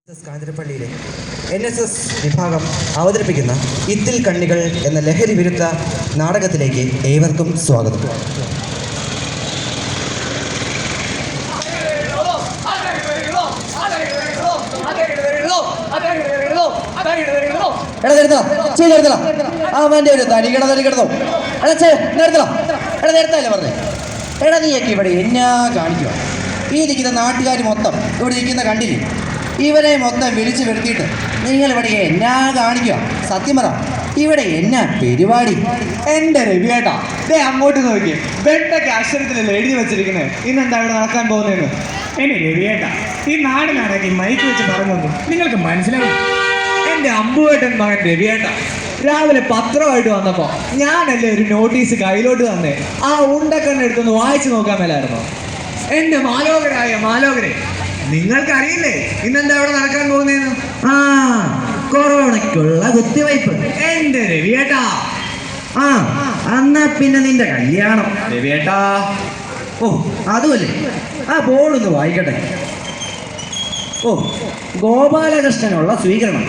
കാഞ്ഞിരപ്പള്ളിയിലെ NSS വിഭാഗം അവതരിപ്പിക്കുന്ന ഇത്തിൽ കണ്ണികൾ എന്ന ലഹരി വിരുദ്ധ നാടകത്തിലേക്ക് ഏവർക്കും സ്വാഗതം. അവൻ്റെ ഒരു തടികിടന്നോ നേരത്തല്ലേ പറഞ്ഞേ. നീയൊക്കെ ഇവിടെ എന്നാ കാണിക്കുക? ഈ ഇരിക്കുന്ന നാട്ടുകാർ മൊത്തം ഇവിടെ ഇരിക്കുന്ന കണ്ടില്ലേ? ഇവരെ മൊത്തം വിളിച്ചു വരുത്തിയിട്ട് നിങ്ങളിവിടെ എന്നാ കാണിക്കുക? സത്യം പറ, ഇവിടെ എന്നാ പരിപാടി? എൻ്റെ രവിയേട്ടാ, അങ്ങോട്ട് നോക്കി വെണ്ടൊക്കെ അക്ഷരത്തിലല്ലേ എഴുതി വെച്ചിരിക്കുന്നത്. ഇന്നെന്താ ഇവിടെ നടക്കാൻ പോകുന്നതെന്ന്? എന്നെ രവിയേട്ടാ, ഈ നാടിനാണെങ്കിൽ മൈക്ക് വെച്ച് പറഞ്ഞൊന്നും നിങ്ങൾക്ക് മനസ്സിലാവും. എൻ്റെ അമ്പുവേട്ടൻ മകൻ രവിയേട്ടാ രാവിലെ പത്രമായിട്ട് വന്നപ്പോ ഞാനല്ലേ ഒരു നോട്ടീസ് കയ്യിലോട്ട് തന്നെ. ആ ഉണ്ടക്കണ്ണ് എടുത്തൊന്ന് വായിച്ചു നോക്കാൻ മേലായിരുന്നു. എൻ്റെ മാലോകരെ, നിങ്ങൾക്കറിയില്ലേ ഇന്നെന്താ അവിടെ നടക്കാൻ പോകുന്നതെന്ന്? കൊറോണയ്ക്കുള്ള കുത്തിവയ്പ്. എൻ്റെ രവിയേട്ടാ, എന്നാ പിന്നെ നിന്റെ കല്യാണം. രവിയേട്ടാ, അതുമല്ലേ? ബോർഡൊന്ന് വായിക്കട്ടെ. ഗോപാലകൃഷ്ണനുള്ള സ്വീകരണം.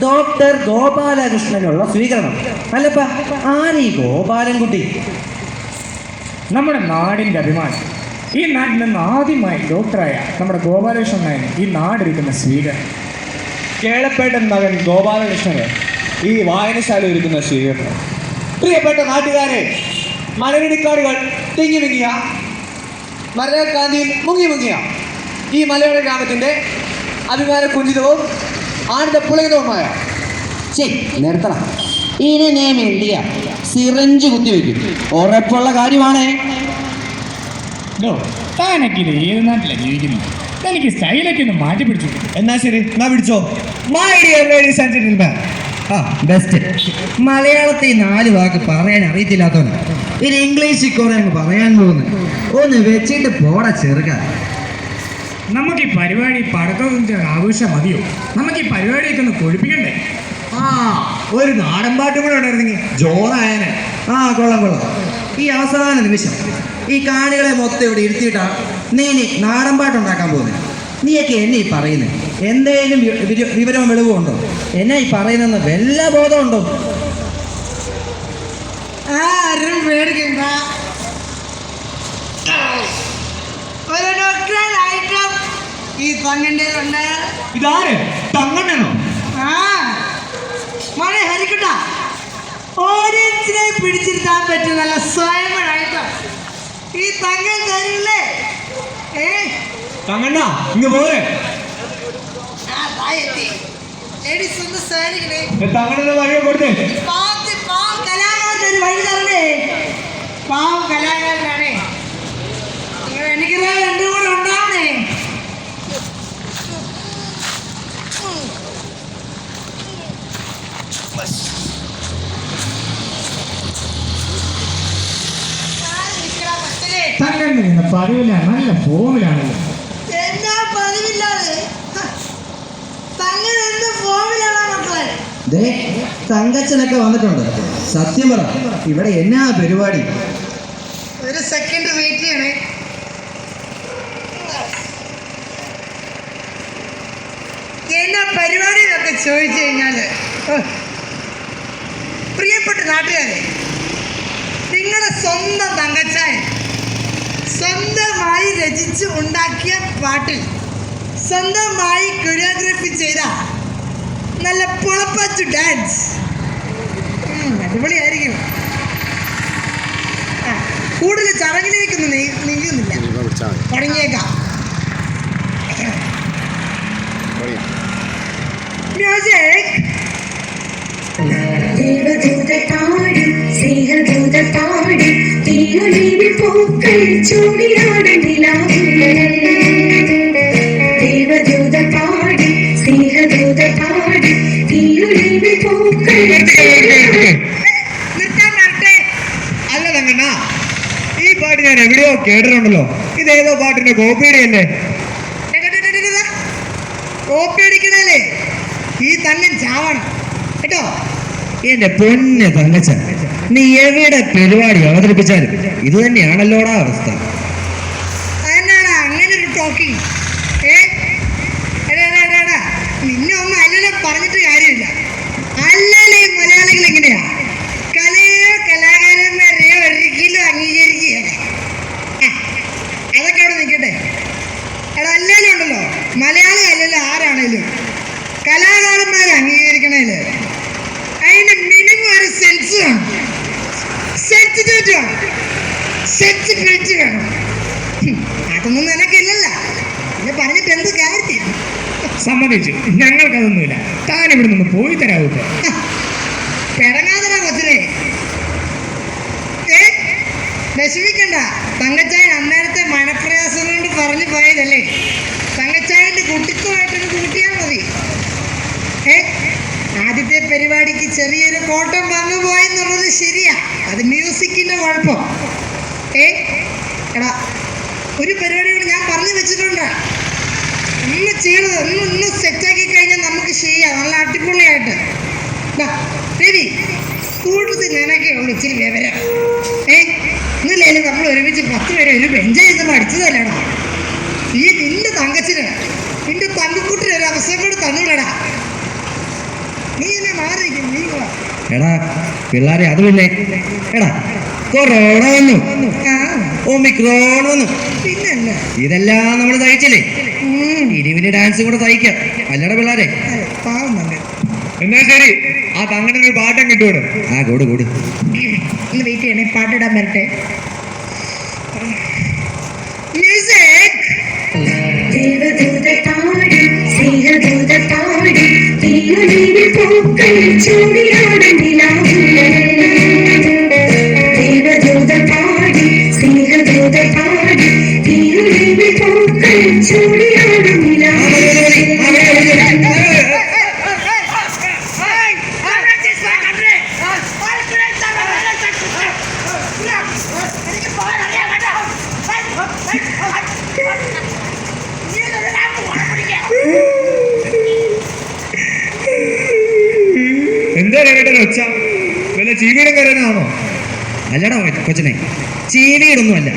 ഡോക്ടർ ഗോപാലകൃഷ്ണനുള്ള സ്വീകരണം. അല്ലപ്പ, ആരീ ഗോപാലൻകുട്ടി? നമ്മുടെ നാടിൻ്റെ അഭിമാനം. ഈ നാട്ടിൽ നിന്ന് ആദ്യമായി ഡോക്ടറായ നമ്മുടെ ഗോപാലകൃഷ്ണൻ നായന് ഈ നാടൊരുക്കുന്ന സ്വീകരണം. കേളപ്പേട്ടൻ മകൻ ഗോപാലകൃഷ്ണന് ഈ വായനശാല ഒരുക്കുന്ന സ്വീകരണം. പ്രിയപ്പെട്ട നാട്ടുകാരെ, മലയിടിക്കാടുകൾ തിങ്ങി മുങ്ങിയ, മരക്കാന്തിയിൽ മുങ്ങിയ ഈ മലയാള ഗ്രാമത്തിൻ്റെ അഭിമാന കുഞ്ചിതവും ആനന്ദ പുളകിതവുമായ നിർത്തണം. ഇനി ഞാൻ വേണ്ടിയ സിറഞ്ച് കുത്തിവെക്കും. ഉറപ്പുള്ള കാര്യമാണേ. താനൊക്കെ ഇത് ഏത് നാട്ടിലാണ് ജീവിക്കുന്നത്? എനിക്ക് സ്റ്റൈലൊക്കെ ഒന്ന് മാറ്റി പിടിച്ചു. എന്നാ ശരി, എന്നാ പിടിച്ചോ. My dear ladies and gentleman, best. മലയാളത്തിൽ 4 വാക്ക് പറയാൻ അറിയത്തില്ലാത്തവന് ഇത് ഇംഗ്ലീഷിൽ കുറെ അങ്ങ് പറയാൻ പോകുന്നു. ഒന്ന് വെച്ചിട്ട് പോടാ ചെറുക്കാൻ. നമുക്ക് ഈ പരിപാടി പടക്കത്തിന്റെ ആഘോഷം മതിയോ? നമുക്ക് ഈ പരിപാടിയൊക്കെ ഒന്ന് കൊഴിപ്പിക്കണ്ടേ? ഒരു നാടൻ പാട്ടും കൂടെ ഉണ്ടായിരുന്നെങ്കിൽ ജോറായനെ. കൊള്ളാം. ഈ അവസാന നിമിഷം ഈ കാണികളെ മൊത്തം ഇവിടെ ഇരുത്തിയിട്ടാണ് നീ നാടൻ പാട്ടുണ്ടാക്കാൻ പോകുന്നത്. നീയൊക്കെ എന്നെ ഈ പറയുന്നത് എന്തേലും വിവരവും വെളിവും ഉണ്ടോ? എന്നെ ഈ പറയുന്നെന്ന് വല്ല ബോധമുണ്ടോ? ആരും പേടിക്കണ്ട. ഒരു ഡോക്ടറായിട്ടും ഈ തങ്ങൻ്റെ ഉണ്ട്. ഇതാര്? തങ്ങണ്ണനോ? മഴ ഹരിക്കട്ട ഓഡിയൻസിനെ പിടിച്ചിരുത്താൻ പറ്റും നല്ല സ്വയമായിട്ട് ഈ തങ്ങൻ തരില്ലേ? തങ്ങണ്ണ ഇങ്ങ് പോരെ. ലേഡീസ് ഒന്ന് സേവിക്കണേ. തങ്ങണ്ണ വഴിയെ കൊടുത്തേ. പാവം കലാകാരൻ വഴി തരണേ. പാവം കലാകാരനാണേ. നിങ്ങൾ എനിക്കറിയാം, രണ്ടും കൂടെ ഉണ്ടാവണേ. തങ്കണ്ണ നിന്ന് പതിവില്ല, നല്ല ഫോമിലാണല്ലോ. എന്നാ പതിവില്ലാതെ തങ്ങൾ എന്ത് ഫോമിലാണോ മക്കളെ? തങ്കച്ചനൊക്കെ വന്നിട്ടുണ്ട്. സത്യം പറ, ഇവിടെ എന്നാ പരിപാടി? ഒരു സെക്കൻഡ് വെയിറ്റ് ചെയ്യണേ. എന്നാ പരിപാടി എന്നൊക്കെ ചോദിച്ചു കഴിഞ്ഞാല്, പ്രിയപ്പെട്ട നാട്ടുകാരെ, നിങ്ങളുടെ സ്വന്തം തങ്കച്ചായൻ സ്വന്തമായി രചിച്ച് ഉണ്ടാക്കിയ പാട്ടിൽ സ്വന്തമായി കൊറിയോഗ്രാഫി ചെയ്ത നല്ല പുളപ്പച്ചു ഡാൻസ് അടിപൊളിയായിരിക്കും. കൂടുതൽ ചടങ്ങിലേക്കൊന്നും നീങ്ങുന്നില്ല, തുടങ്ങിയേക്കാം. മ്യൂസിക്. ദേവദൂതത്താടി സ്നേഹദൂതത്താടി തീയൊളിവിൽ പൂക്കൾ ചൂടിയാടും നിലാവിൽ. ദേവദൂതത്താടി സ്നേഹദൂതത്താടി തീയൊളിവിൽ പൂക്കൾ. നിർത്താൻ വരട്ടെ. അല്ല തങ്ങണ്ണ, ഈ പാട്ട് ഞാൻ എവിടെയോ കേട്ടിട്ടുണ്ടല്ലോ. ഇതേതോ പാട്ടിന്റെ കോപ്പിയടിയല്ലേ? കോപ്പി അടിക്കണല്ലേ? ഈ തങ്ങൻ ചാവണം കേട്ടോ. എന്റെ പൊന്നെ തങ്കച്ച, നീ എവിടെ പരിപാടി അവതരിപ്പിച്ചാലും ഇത് തന്നെയാണല്ലോടാ അവസ്ഥ. അതെന്നാണ് അങ്ങനെ ഒരു ടോക്കിംഗ്? പിന്നെ പറഞ്ഞിട്ട് കാര്യമില്ല. അല്ലല്ലേ മലയാളികൾ എങ്ങനെയാ? കലയോ കലാകാരന്മാരെയോ ഒരിക്കലും അംഗീകരിക്കുകയല്ല. അതൊക്കെ അവിടെ നിൽക്കട്ടെ. എടാ അല്ലേലും ഉണ്ടല്ലോ, മലയാളി അല്ലല്ലോ ആരാണേലും കലാകാരന്മാരെ അംഗീകരിക്കണേല് അതിന് മിനിമം ഒരു സെൻസ് വേണം, സെൻസിറ്റിവിറ്റി വേണം, സെൻസിറ്റിവിറ്റി വേണം. അതൊന്നും നിനക്കില്ലല്ലോ, പിന്നെ പറഞ്ഞിട്ട് എന്ത് കാര്യം? സമ്മതിച്ചു, ഞങ്ങൾക്കതൊന്നുമില്ല. താൻ ഇവിടെ നിന്ന് പോയി തരാവൂ. പിടങ്ങാതട കൊച്ചിനെ. വിഷമിക്കണ്ട, തങ്കച്ചായൻ അന്നേരത്തെ മനപ്രയാസം കൊണ്ട് പറഞ്ഞു പോയതല്ലേ. തങ്കച്ചായൻ്റെ കുട്ടിക്കുമായിട്ടൊന്ന് കൂട്ടിയാൽ മതി. ആദ്യത്തെ പരിപാടിക്ക് ചെറിയൊരു കോട്ടം വന്നു പോയെന്നുള്ളത് ശരിയാ, അത് മ്യൂസിക്കിന്റെ കുഴപ്പം. എടാ ഒരു പരിപാടിയോട് ഞാൻ പറഞ്ഞു വെച്ചിട്ടുണ്ട്, ഒന്ന് ചെയ്യണത് ഒന്ന് സെറ്റാക്കി കഴിഞ്ഞാൽ നമുക്ക് ചെയ്യാം നല്ല അടിപൊളിയായിട്ട്. രവി കൂട്ടത്തിൽ നിനക്കേ ഉള്ളു ഇച്ചിരി വിവരം. ഇന്നല്ലേലും നമ്മൾ ഒരുമിച്ച് 10 പേരെ ഒരു ബെഞ്ച് ചെയ്ത് പഠിച്ചതല്ലേടാ. ഈ നിന്റെ തങ്കച്ചിന് നിന്റെ തങ്കക്കുട്ടിന് ഒരു അവസരം കൂടെ തന്നൂടാ. നീ എന്നെ മാറിയിരിക്കും, നീ വാ. എടാ പിള്ളേരെ, അത് പിന്നെ എടാ കൊറോണ വന്നു, ഒമിക്രോൺ വന്നു, പിന്നല്ല ഇതെല്ലാം നമ്മൾ തയ്ച്ചില്ലേ. ഇനി വലിയ ഡാൻസും കൂടെ തയ്ക്കാം അല്ലടാ പിള്ളേരെ. പാവം തന്നെ. എന്നാ ശരി, ആ തങ്ങനെ ഒരു പാട്ടം കിട്ടുമോ? ആ കൂട് കൂട്. ഒന്ന് വെയിറ്റ് ചെയ്യണേ, പാട്ടിടാൻ വരട്ടെ. മ്യൂസിക്. ദേവദൂതത്താടി സ്നേഹദൂതത്താടി തീയൊലിവിൽ പൂക്കൾ ചൂടിയാടും നിലാവ്. ദേവദൂതത്താടി സ്നേഹദൂതത്താടി തീയൊലിവിൽ പൂക്കൾ ചൂടിയാടും നിലാവ്. എന്താ രേഖയുടെ ഒച്ച? വല്ല ചീവീടും കരനാണോ? അല്ലടാ കൊച്ചനെ, ചീവീടൊന്നുമല്ല.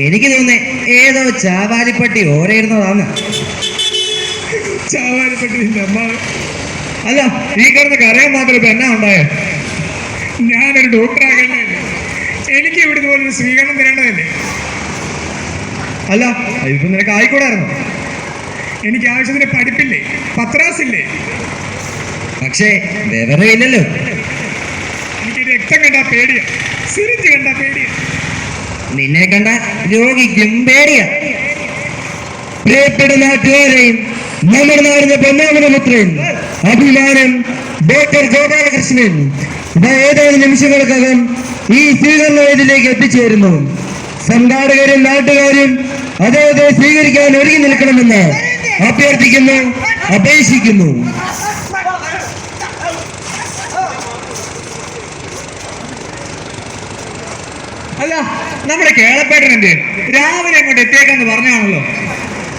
എനിക്ക് തോന്നുന്നേ ഏതോ ചാവാലിപ്പട്ടി ഓരയിടുന്നതാന്ന്. ചാവാലിപ്പട്ടി അമ്മാവ്. അല്ല, ഈ കിടന്ന് കരയാൻ മാത്രം ഇപ്പൊ എന്നാ ഉണ്ടായോ? ഞാനൊരു ഡോക്ടർ ആകേണ്ടതല്ലേ? എനിക്ക് ഇവിടുന്ന് പോലൊരു സ്വീകരണം തരേണ്ടതല്ലേ? അല്ല, ഇപ്പൊ നിനക്ക് ആയിക്കൂടായിരുന്നു? എനിക്ക് ആവശ്യത്തിന് പഠിപ്പില്ലേ, പത്രാസില്ലേ? പക്ഷേ വിവരമില്ലല്ലോ. എനിക്ക് രക്തം കണ്ടാ പേടിയാ, സിരിഞ്ച് കണ്ടാ പേടിയാ. നിന്നെ കണ്ട രോഗിക്കും പേടിയാ. പ്രിയപ്പെട്ട നാട്ടുകാരെയും നമ്മുടെ നാടിന്റെ പൊന്നാമന പുത്രൻ അഭിമാനം ഡോക്ടർ ഗോപാലകൃഷ്ണൻ ഏതാനും നിമിഷങ്ങൾക്കകം ഈ സ്വീകരണ വേദിയിലേക്ക് എത്തിച്ചേരുന്നു. സംഘാടകരും നാട്ടുകാരും അദ്ദേഹത്തെ സ്വീകരിക്കാൻ ഒരുങ്ങി നിൽക്കണമെന്ന് അഭ്യർത്ഥിക്കുന്നു, അപേക്ഷിക്കുന്നു. അല്ല, നമ്മുടെ കേളപ്പേട്ടൻ എന്ത് രാവിലെ അങ്ങോട്ട് എത്തിയേക്കെന്ന് പറഞ്ഞാണല്ലോ?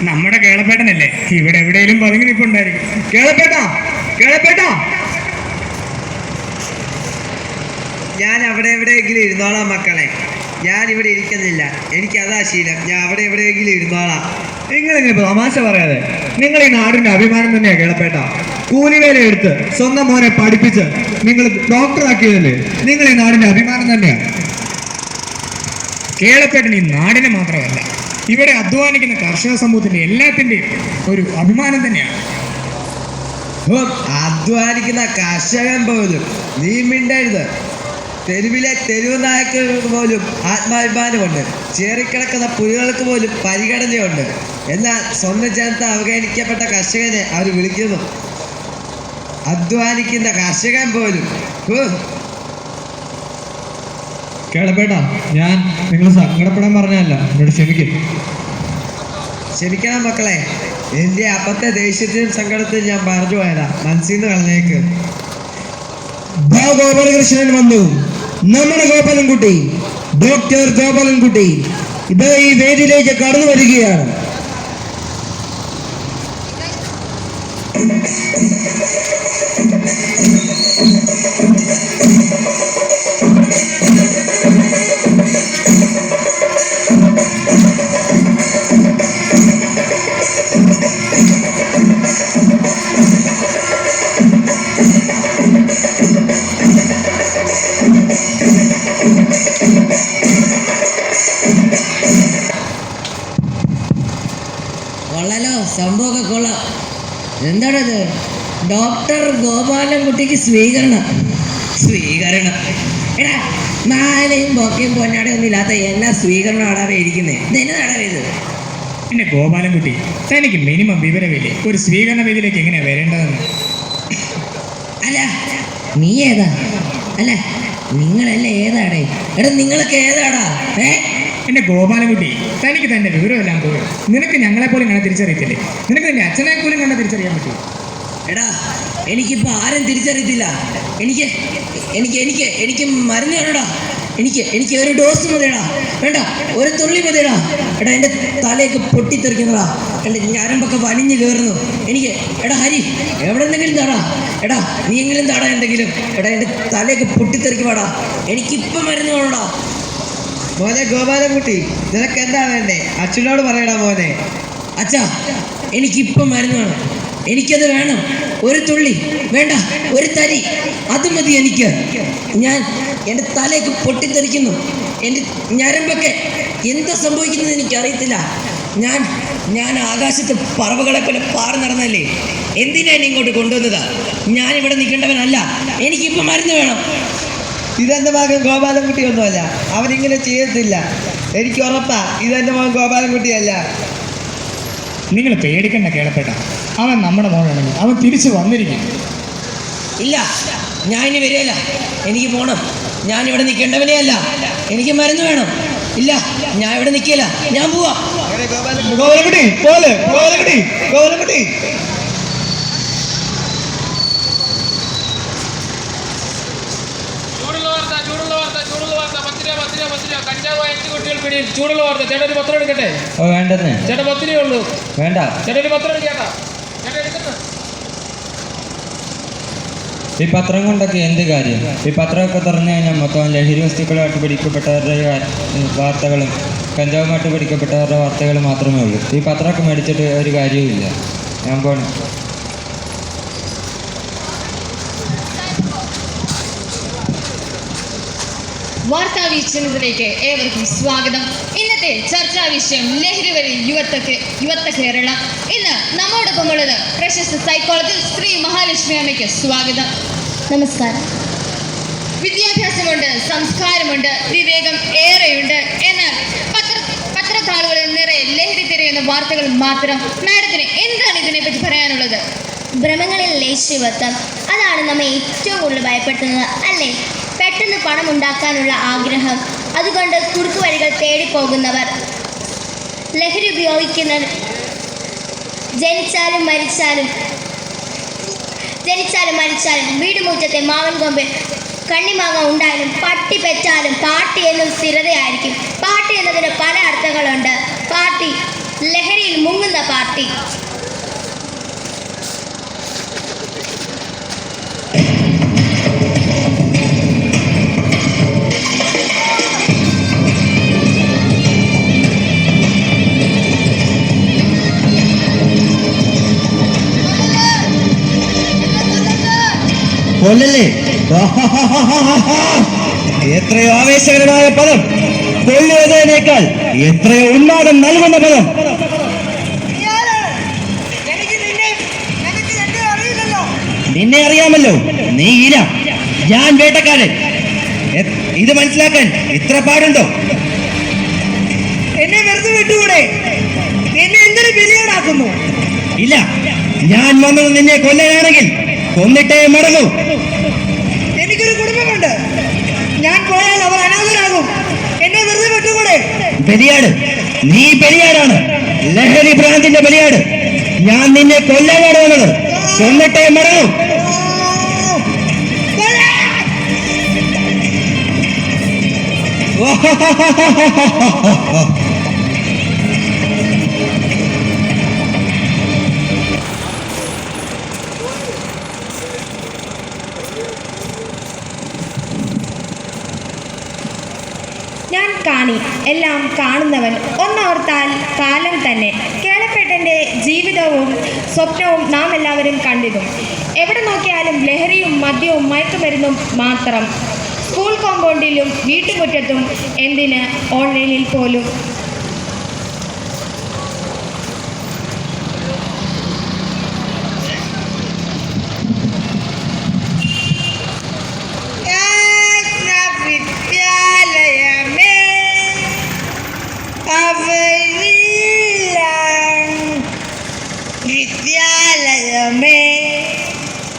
നമ്മുടെ കേളപ്പേട്ടനല്ലേ ഇവിടെ എവിടെയെങ്കിലും പതുങ്ങി നിൽപ്പുണ്ടായിരിക്കും. കേളപ്പേട്ടാ, കേളപ്പേട്ടാ. ഞാൻ അവിടെ എവിടെയെങ്കിലും ഇരുന്നോളാം മക്കളെ, ഞാൻ ഇവിടെ ഇരിക്കുന്നില്ല, എനിക്കതാ ശീലം. ഞാൻ അവിടെ എവിടെയെങ്കിലും ഇരുന്നോളാം. നിങ്ങളിങ്ങനെ തമാശ പറയാതെ, നിങ്ങൾ ഈ നാടിന്റെ അഭിമാനം തന്നെയാ കേളപ്പേട്ട. കൂലിവേല എടുത്ത് സ്വന്തം മോനെ പഠിപ്പിച്ച് നിങ്ങൾ ഡോക്ടറാക്കിയതല്ലേ, നിങ്ങൾ ഈ നാടിന്റെ അഭിമാനം തന്നെയാ. കേളപ്പേട്ടൻ ഈ നാടിനെ മാത്രമല്ല, ഇവിടെ അധ്വാനിക്കുന്ന കർഷക സമൂഹത്തിന്റെ എല്ലാത്തിന്റെയും ഒരു അഭിമാനം തന്നെയാണ്. അധ്വാനിക്കുന്ന കർഷകൻ പോലും നീ മിണ്ടരുത്. തെരുവിലെ തെരുവ് നായകർക്ക് പോലും ആത്മാഭിമാനമുണ്ട്, ചേറിക്കിടക്കുന്ന പുലികൾക്ക് പോലും പരിഗണനയുണ്ട്. എന്നാൽ സ്വന്തം ജനത അവഗണിക്കപ്പെട്ട കർഷകനെ അവർ വിളിക്കുന്നു അധ്വാനിക്കുന്ന കർഷകൻ പോലും. കേളപ്പേട്ട, ഞാൻ നിങ്ങൾ സങ്കടപ്പെടാൻ പറഞ്ഞല്ല, എന്നോട് ക്ഷമിക്കും. ക്ഷമിക്കണം മക്കളെ, എൻ്റെ അപ്പത്തെ ദേഷ്യത്തിനും സങ്കടത്തിനും ഞാൻ പറഞ്ഞു പോയതാ, മനസ്സിൽ നിന്ന് കളഞ്ഞേക്ക്. ഗോപാലകൃഷ്ണൻ വന്നു. നമ്മുടെ ഗോപാലൻകുട്ടി, ഡോക്ടർ ഗോപാലൻകുട്ടി ഇത് ഈ വേദിയിലേക്ക് കടന്നു വരികയാണ്. എന്താണത്? ഡോക്ടർ ഗോപാലൻകുട്ടിക്ക് സ്വീകരണം. എടാ, മാലയും ബൊക്കയും പൊന്നാടയും ഒന്നും ഇല്ലാത്ത എന്നാ സ്വീകരണം അടവേ ഇരിക്കുന്നേ? ഇതെന്നതാടവേ ഇത്? എന്റെ ഗോപാലൻകുട്ടി, തനിക്ക് മിനിമം വിവരമില്ലേ ഒരു സ്വീകരണ വേദിയിലേക്ക് എങ്ങനെയാ വരേണ്ടതെന്ന്? അല്ല, നീ ഏതാ? അല്ല, നിങ്ങളല്ലേ ഏതാടേ? എടാ, നിങ്ങളൊക്കെ ഏതാടാ? എന്റെ ഗോപാലൻകുട്ടി, തനിക്ക് തന്റെ വിവരമെല്ലാം പോയി. നിനക്ക് ഞങ്ങളെ പോലും കണ്ടാൽ തിരിച്ചറിയത്തില്ലേ? നിനക്ക് നിന്റെ അച്ഛനെ പോലും കണ്ടാൽ തിരിച്ചറിയാൻ പറ്റും. എടാ, എനിക്കിപ്പോ ആരും തിരിച്ചറിയത്തില്ല. എനിക്ക് എനിക്ക് എനിക്ക് എനിക്ക് മരുന്ന് വേണടാ. എനിക്ക് ഒരു ഡോസ് മതിയടാ. വേണ്ട, ഒരു തുള്ളി മതിയടാ. എടാ, എൻ്റെ തലയൊക്കെ പൊട്ടിത്തെറിക്കുന്നടാ. എൻ്റെ ഞരമ്പൊക്കെ വലിഞ്ഞു കയറുന്നു. എടാ ഹരി, എവിടെ എന്തെങ്കിലും താടാ. എടാ, നീ എങ്കിലും താടാ എന്തെങ്കിലും. എടാ, എൻ്റെ തലയൊക്കെ പൊട്ടിത്തെറിക്കുവാടാ. എനിക്കിപ്പം മരുന്ന് വേണടാ. മോനെ ഗോപാലൻകുട്ടി, നിനക്ക് എന്താ വേണ്ടേ? അച്ഛനോട് പറയടാ മോനെ. അച്ഛാ, എനിക്കിപ്പം മരുന്ന് വേണം. എനിക്കത് വേണം. ഒരു തുള്ളി വേണ്ട, ഒരു തരി, അത് മതി എനിക്ക്. എൻ്റെ തലയൊക്കെ പൊട്ടിത്തെറിക്കുന്നു. എൻ്റെ ഞരമ്പൊക്കെ എന്താ സംഭവിക്കുന്നത് എനിക്കറിയത്തില്ല. ഞാൻ ആകാശത്ത് പറവകളെ പോലെ പാറി നടന്നല്ലേ. എന്തിനാ എന്നെ ഇങ്ങോട്ട് കൊണ്ടുവന്നതാ? ഞാനിവിടെ നിൽക്കേണ്ടവനല്ല. എനിക്കിപ്പം മരുന്ന് വേണം. ഇതെന്റെ മകൻ ഗോപാലൻകുട്ടി ഒന്നുമല്ല. അവനിങ്ങനെ ചെയ്യത്തില്ല. എനിക്ക് ഉറപ്പാ ഇതെന്റെ മകൻ ഗോപാലൻകുട്ടിയല്ല. നിങ്ങൾ പേടിക്കണ്ട കേളപ്പെട്ട, അവൻ നമ്മുടെ മോനാണെങ്കിൽ അവൻ തിരിച്ചു വന്നിരിക്കും. ഇല്ല, ഞാൻ ഇനി വരികയില്ല. എനിക്ക് പോണം. ഞാനിവിടെ നിൽക്കേണ്ടവനേ അല്ല. എനിക്ക് മരുന്ന് വേണം. ഇല്ല, ഞാൻ ഇവിടെ നിൽക്കില്ല. ഞാൻ പോവാ. ഗോപാലൻകുട്ടി പോലെ, ഗോപാലൻകുട്ടി. ചൂടുള്ള വാർത്ത. ചേട്ടാ ഒരു പത്രം എടുക്കട്ടെ? ഓ വേണ്ടെന്ന്. ചേട്ടാ 10 രൂപയേ ഉള്ളൂ. വേണ്ട. ചേട്ടാ ഒരു പത്രം എടുക്കാട്ടാ. ചേട്ടാ എടുക്കുന്നു. ഈ പത്രം കൊണ്ടൊക്കെ എന്ത് കാര്യം? ഈ പത്രമൊക്കെ തുറന്നു കഴിഞ്ഞാൽ മൊത്തം ലഹരി വസ്തുക്കളുമായിട്ട് പിടിക്കപ്പെട്ടവരുടെ വാർത്തകളും കഞ്ചാവുമായിട്ട് പിടിക്കപ്പെട്ടവരുടെ വാർത്തകൾ മാത്രമേ ഉള്ളൂ. ഈ പത്രമൊക്കെ മേടിച്ചിട്ട് ഒരു കാര്യവുമില്ല. ഞാൻ പോണേ. വാർത്താ വീക്ഷണത്തിലേക്ക് ഏവർക്കും സ്വാഗതം. ഇന്നത്തെ ചർച്ചാ വിഷയം ലഹരി വഴി യുവത്വ കേരളം. ഇന്ന് നമ്മോടൊപ്പം ഉള്ളത് പ്രശസ്ത സൈക്കോളജിസ്റ്റ് ശ്രീ മഹാലക്ഷ്മി അമ്മയ്ക്ക് സ്വാഗതം. നമസ്കാരം. വിദ്യാഭ്യാസമുണ്ട്, സംസ്കാരമുണ്ട്, വിവേകം ഏറെയുണ്ട്. എന്നാൽ പത്രത്താളുകളിൽ നിറയെ ലഹരി തിരയുന്ന വാർത്തകൾ മാത്രം. മാഡത്തിന് എന്താണ് ഇതിനെപ്പറ്റി പറയാനുള്ളത്? ഭ്രമങ്ങളിൽ ലേശിവത്വം, അതാണ് നമ്മെ ഏറ്റവും കൂടുതൽ ഭയപ്പെടുത്തുന്നത്, അല്ലേ? പെട്ടെന്ന് പണം ഉണ്ടാക്കാനുള്ള ആഗ്രഹം, അതുകൊണ്ട് കുറുക്കു വഴികൾ തേടിപ്പോകുന്നവർ, ലഹരി ഉപയോഗിക്കുന്നവർ, ജനിച്ചാലും മരിച്ചാലും വീടുമുറ്റത്തെ മാവൻ കൊമ്പിൽ കണ്ണിമാങ്ങ ഉണ്ടായാലും പട്ടി പെറ്റാലും പാട്ടി എന്നും സ്ഥിരതയായിരിക്കും. പാട്ടി എന്നതിന് പല അർത്ഥങ്ങളുണ്ട്. പാട്ടി, ലഹരിയിൽ മുങ്ങുന്ന പാർട്ടി. കൊല്ലല്ലേ? എത്രയോ ആവേശകരമായ പദം. കൊല്ലുന്നതിനേക്കാൾ എത്രയോ ഉന്മാദം നൽകുന്ന പദം. നിന്നെ അറിയാമല്ലോ, നീ ഇര, ഞാൻ വേട്ടക്കാരൻ. ഇത് മനസ്സിലാക്കാൻ ഇത്ര പാടുണ്ടോ? എന്നെ വെറുതെ വിട്ടുകൂടെ? എന്നെ എന്തിനു ബലിയാടാക്കുന്നു? ഇല്ല, ഞാൻ വന്നത് നിന്നെ കൊല്ലാനാണെങ്കിൽ കൊന്നിട്ടേ മടങ്ങൂ. എനിക്കൊരു കുടുംബമുണ്ട്. ഞാൻ പോയാൽ അവർ അനാഥരാകും. എന്നെ വെറുതെ വിട്ടുകൂടെ? ബലിയാട്, നീ ബലിയാടാണ്, ലഹരി ഭ്രാന്തിന്റെ ബലിയാട്. ഞാൻ നിന്നെ കൊല്ലാനാണ് വന്നത്. കൊന്നിട്ടേ മടങ്ങൂ. ഞാൻ കാണി, എല്ലാം കാണുന്നവൻ, ഒന്നോർത്താൽ കാലം തന്നെ. കേളപ്പെട്ടൻ്റെ ജീവിതവും സ്വപ്നവും നാം എല്ലാവരും കണ്ടിരുന്നു. എവിടെ നോക്കിയാലും ലഹരിയും മദ്യവും മയക്കുമരുന്നും മാത്രം. സ്കൂൾ കോമ്പൗണ്ടിലും വീട്ടുമുറ്റത്തും, എന്തിന് ഓൺലൈനിൽ പോലും.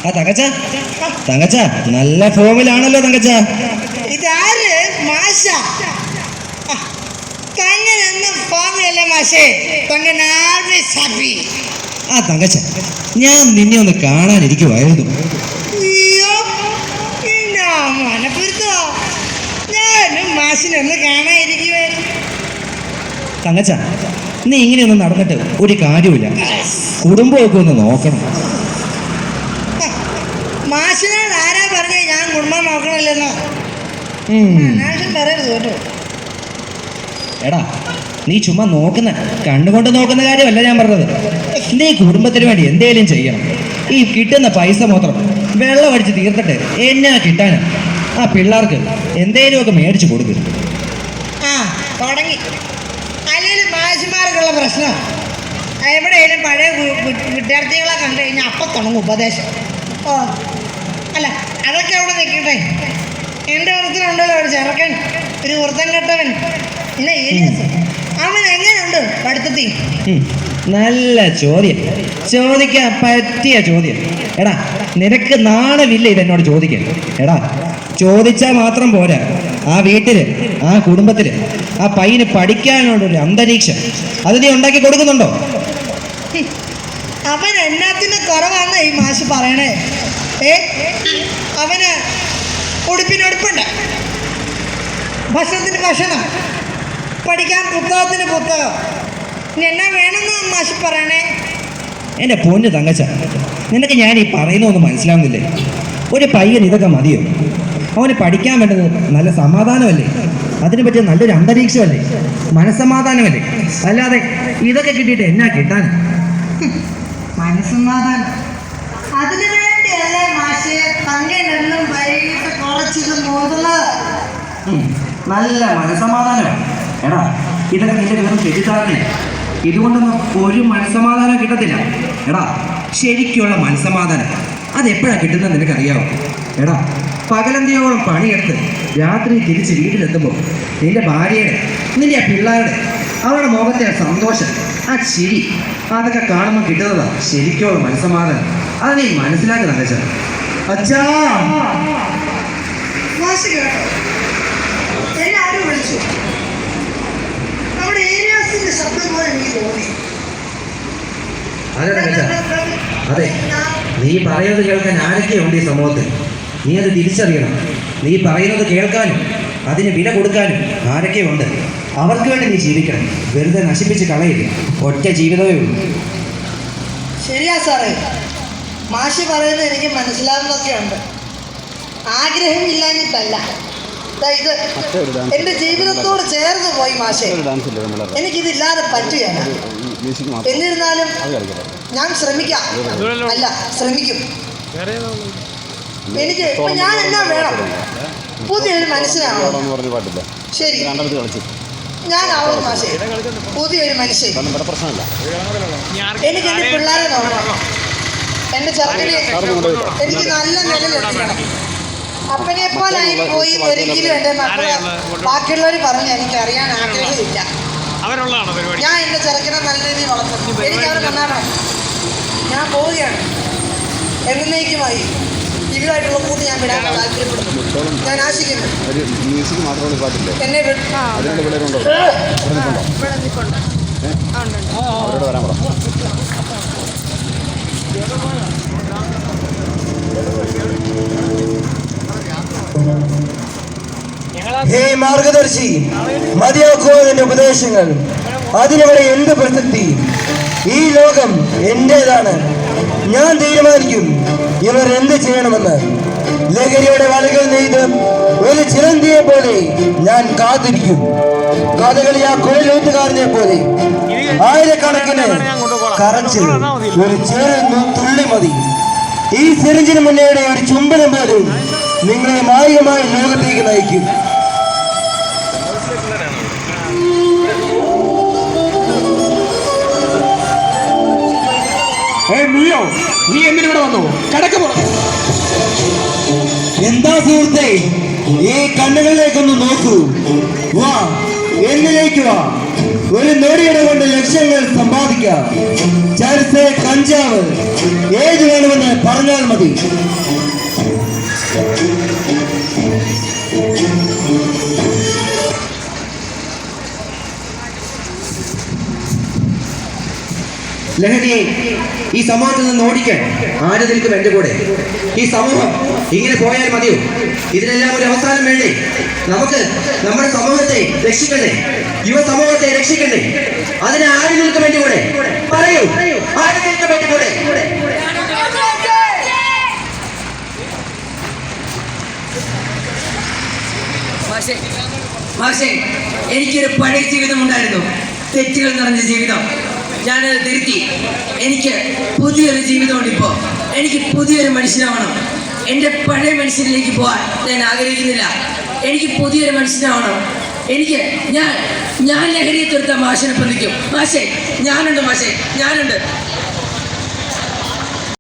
ആ തങ്കച്ച നല്ല ഫോമിലാണല്ലോ തങ്കച്ച. ഇതാര് മാഷ? തങ്ങനെന്ന ഫോമിലല്ലേ മാഷേ, തങ്ങനാട് സാപ്പി. ആ തങ്കച്ച, ഞാൻ നിന്നെ ഒന്ന് കാണാനിരിക്കുവായിരുന്നു. അയ്യോ, മനപ്പുറത്തോ? ഞാനും മാഷിനൊന്ന് കാണാനിരിക്കുവായിരുന്നു. തങ്കച്ച, നീ ഇങ്ങനെയൊന്നും നടന്നിട്ട് ഒരു കാര്യമില്ല. കുടുംബമൊക്കെ ഒന്ന് നോക്കണം. മാഷിനോട് ആരാ പറഞ്ഞേ ഞാൻ കുടുംബം നോക്കണമല്ലെന്നോ? മാഷൻ പറയരുത് കേട്ടോ. എടാ, നീ ചുമ്മാ കണ്ണുകൊണ്ട് നോക്കുന്ന കാര്യമല്ല ഞാൻ പറഞ്ഞത്. നീ കുടുംബത്തിന് വേണ്ടി എന്തേലും ചെയ്യണം. ഈ കിട്ടുന്ന പൈസ മാത്രം വെള്ളം അടിച്ച് തീർത്തിട്ട് എന്നാ കിട്ടാനാ? ആ പിള്ളേർക്ക് എന്തേലുമൊക്കെ മേടിച്ചു കൊടുക്കും. ആ തുടങ്ങി. അല്ലെങ്കിൽ മാഷിമാർക്കുള്ള പ്രശ്നം എവിടെയെങ്കിലും പഴയ വിദ്യാർത്ഥികളെ കണ്ടു കഴിഞ്ഞാൽ അപ്പം തുടങ്ങും ഉപദേശം. ഓ അല്ല, അതൊക്കെ അവിടെ നിൽക്കട്ടെ. എൻ്റെ വൃത്തിനുണ്ടല്ലോ ഒരു ചെറുക്കൻ, ഒരു വൃത്തം കെട്ടവൻ, പിന്നെ ഏരിയസ്. അവൻ എങ്ങനെയുണ്ട് പഠിത്തത്തിൽ? നല്ല ചോദ്യം, ചോദിക്കാൻ പറ്റിയ ചോദ്യം. എടാ, നിനക്ക് നാണമില്ല ഇതെന്നോട് ചോദിക്കാൻ? എടാ, ചോദിച്ചാൽ മാത്രം പോരാ. ആ വീട്ടില്, ആ കുടുംബത്തില് ആ പയ്യന് പഠിക്കാനുള്ളൊരു അന്തരീക്ഷം അത് നീ ഉണ്ടാക്കി കൊടുക്കുന്നുണ്ടോ? അവൻ എന്നാത്തിന് കുറവാന്ന് ഈ മാഷ് പറയണേ. അവന് ഉടുപ്പിനുടുപ്പുണ്ട്, ഭക്ഷണത്തിന് ഭക്ഷണം, പഠിക്കാൻ പുസ്തകത്തിന് പുസ്തകം. ഇനി എന്നാ വേണമെന്ന് മാഷ് പറയണേ? എൻ്റെ പൊന്ന് തങ്കച്ച, നിനക്ക് ഞാൻ ഈ പറയുന്നൊന്നും മനസ്സിലാവുന്നില്ലേ? ഒരു പയ്യൻ ഇതൊക്കെ മതിയോ? അവന് പഠിക്കാൻ വേണ്ടത് നല്ല സമാധാനമല്ലേ? അതിന് പറ്റിയ നല്ലൊരു അന്തരീക്ഷമല്ലേ? മനസ്സമാധാനമല്ലേ? അല്ലാതെ ഇതൊക്കെ കിട്ടിയിട്ട് എന്നാ കിട്ടാൻ? മനസ്സമാധാനം അതിനു വേണ്ടിയല്ലേ മാഷ് തങ്ങനെന്നും വൈകിട്ട് കുറച്ചിത് മോതുന്നത്? നല്ല മനസ്സമാധാനമാണ്. എടാ, ഇതൊക്കെ നിന്റെ വെറും തെറ്റിദ്ധാരണ. ഇതുകൊണ്ടൊന്നും ഒരു മനസ്സമാധാനം കിട്ടത്തില്ല. എടാ, ശരിക്കുള്ള മനസ്സമാധാനം അതെപ്പോഴാണ് കിട്ടുന്നത് നിനക്കറിയാവോ? എടാ, പകലന്തിയോളം പണിയെടുത്ത് രാത്രി തിരിച്ച് വീട്ടിലെത്തുമ്പോൾ നിന്റെ ഭാര്യയുടെ, നിന്റെ ആ പിള്ളേരുടെ, അവരുടെ മുഖത്തെ ആ സന്തോഷം, ആ ചിരി, അതൊക്കെ കാണുമ്പോൾ കിട്ടുന്നതാണ് ശരിക്കുള്ള മനസ്സമാധാനം. അത് നീ മനസ്സിലാക്കുന്ന അച്ഛാ. അച്ഛാ, മാഷ് കേട്ടോ, എല്ലാവരും വിളിച്ചു. നമ്മുടെ ഏരിയാസിന്റെ ശബ്ദം പോലെ എനിക്ക് തോന്നി. അതെ, നീ പറയുന്നത് കേൾക്കാൻ ആരൊക്കെയുണ്ട് ഈ സമൂഹത്തിൽ? നീ അത് തിരിച്ചറിയണം. നീ പറയുന്നത് കേൾക്കാനും അതിന് വില കൊടുക്കാനും ആരൊക്കെയുണ്ട്. അവർക്ക് വേണ്ടി നീ ജീവിക്കണം. വെറുതെ നശിപ്പിച്ച് കളയില്ല. ഒറ്റ ജീവിതമേ ഉള്ളൂ. ശരിയാ സാറേ, മാഷ് പറയുന്നത് എനിക്ക് മനസ്സിലാവുന്നതൊക്കെ ഉണ്ട്. ആഗ്രഹം ഇല്ലാഞ്ഞിട്ടല്ല, ഇത് എൻ്റെ ജീവിതത്തോട് ചേർന്ന് പോയി മാഷേ. എനിക്കിതില്ലാതെ പറ്റുകയല്ല. എന്നിരുന്നാലും ഞാൻ ശ്രമിക്കാം. അല്ല, ശ്രമിക്കും. എനിക്ക് ഇപ്പൊ ഞാൻ എന്നാ വേണം? പുതിയൊരു മനുഷ്യനാവണം. ശരി, ഞാനാവും മാഷേ, പുതിയൊരു മനുഷ്യൻ. എനിക്ക് എൻ്റെ പിള്ളേരെ നോക്കണം. എൻ്റെ ചെറുക്കനെ എനിക്ക് നല്ല നിലയിലെത്തിക്കണം. അപ്പനെ പോലായി പോയി ഒരിക്കലും എൻ്റെ മക്കളെ ബാക്കിയുള്ളവർ പറഞ്ഞ് എനിക്ക് അറിയാൻ ആഗ്രഹമില്ല. ഞാൻ എൻ്റെ ചെറുക്കനെ നല്ല രീതിയിൽ വളർത്തും. എനിക്ക് അവിടെ നന്നാകണം. ഞാൻ പോവുകയാണ് എന്നേക്കുമായി. ഇവരുമായിട്ടുള്ള കൂട്ടി ഞാൻ വിടാൻ താല്പര്യപ്പെടുന്നു. ഞാൻ ആശിക്കുന്നു. എന്നെ ഹേ മാർഗദർശി, മതിയാക്കുവാൻ എന്റെ ഉപദേശങ്ങൾ. അതിനിവിടെ എന്ത് പ്രസക്തി? ഈ ലോകം എന്റേതാണ്. ഞാൻ തീരുമാനിക്കും ഇവർ എന്ത് ചെയ്യണമെന്ന്. ലഹരിയുടെ വലകൾ നെയ്ത് ഒരു ചിലന്തിയെ പോലെ ഞാൻ കാത്തിരിക്കും. കഥകളി ആ കുഴലൂത്തുകാരനെ പോലെ ആയിരക്കണക്കിന് കറച്ച് ഒരു ചെറു തുള്ളി മതി. ഈ സിറിഞ്ചിന് മുന്നേയുടെ ഒരു ചുംബനം പോലും നിങ്ങളെ മായമായി ലോകത്തേക്ക് നയിക്കും. നീ എന്തിനൂടെ വന്നു? കടക്ക് പുറത്ത്. എന്താ സുഹൃത്തെ, ഈ കണ്ണുകളിലേക്കൊന്ന് നോക്കൂ. വാ, എന്നിലേക്ക് വാ. ഒരു നേടിയിട കൊണ്ട് ലക്ഷ്യങ്ങൾ സമ്പാദിക്കാം. ചർച്ച, കഞ്ചാവ്, ഏത് വേണമെന്ന് പറഞ്ഞാൽ മതി. ലഹരിയെ ഈ സമൂഹത്തിൽ നിന്ന് ഓടിക്കാൻ ആര് നിൽക്കും എൻ്റെ കൂടെ? ഈ സമൂഹം ഇങ്ങനെ പോയാൽ മതിയോ? ഇതിനെല്ലാം ഒരു അവസാനം വേണ്ടേ? നമുക്ക് നമ്മുടെ സമൂഹത്തെ രക്ഷിക്കണ്ടേ? യുവ സമൂഹത്തെ രക്ഷിക്കണ്ടേ? അതിന് ആര് നിൽക്കും എൻ്റെ കൂടെ? പറയൂ, ആര് നിൽക്കും എൻ്റെ കൂടെ? മാഷേ, എനിക്കൊരു പഴയ ജീവിതം ഉണ്ടായിരുന്നു, തെറ്റുകൾ നിറഞ്ഞ ജീവിതം. ഞാനത് തിരുത്തി. എനിക്ക് പുതിയൊരു ജീവിതമുണ്ട് ഇപ്പോൾ. എനിക്ക് പുതിയൊരു മനുഷ്യനാവണം. എൻ്റെ പഴയ മനുഷ്യനിലേക്ക് പോകാൻ ഞാൻ ആഗ്രഹിക്കുന്നില്ല. എനിക്ക് പുതിയൊരു മനുഷ്യനാവണം. എനിക്ക് ഞാൻ ലഹരിയെ തുരത്താൻ മാഷിനൊപ്പം നിൽക്കും. മാഷേ, ഞാനുണ്ട്. മാഷേ, ഞാനുണ്ട്.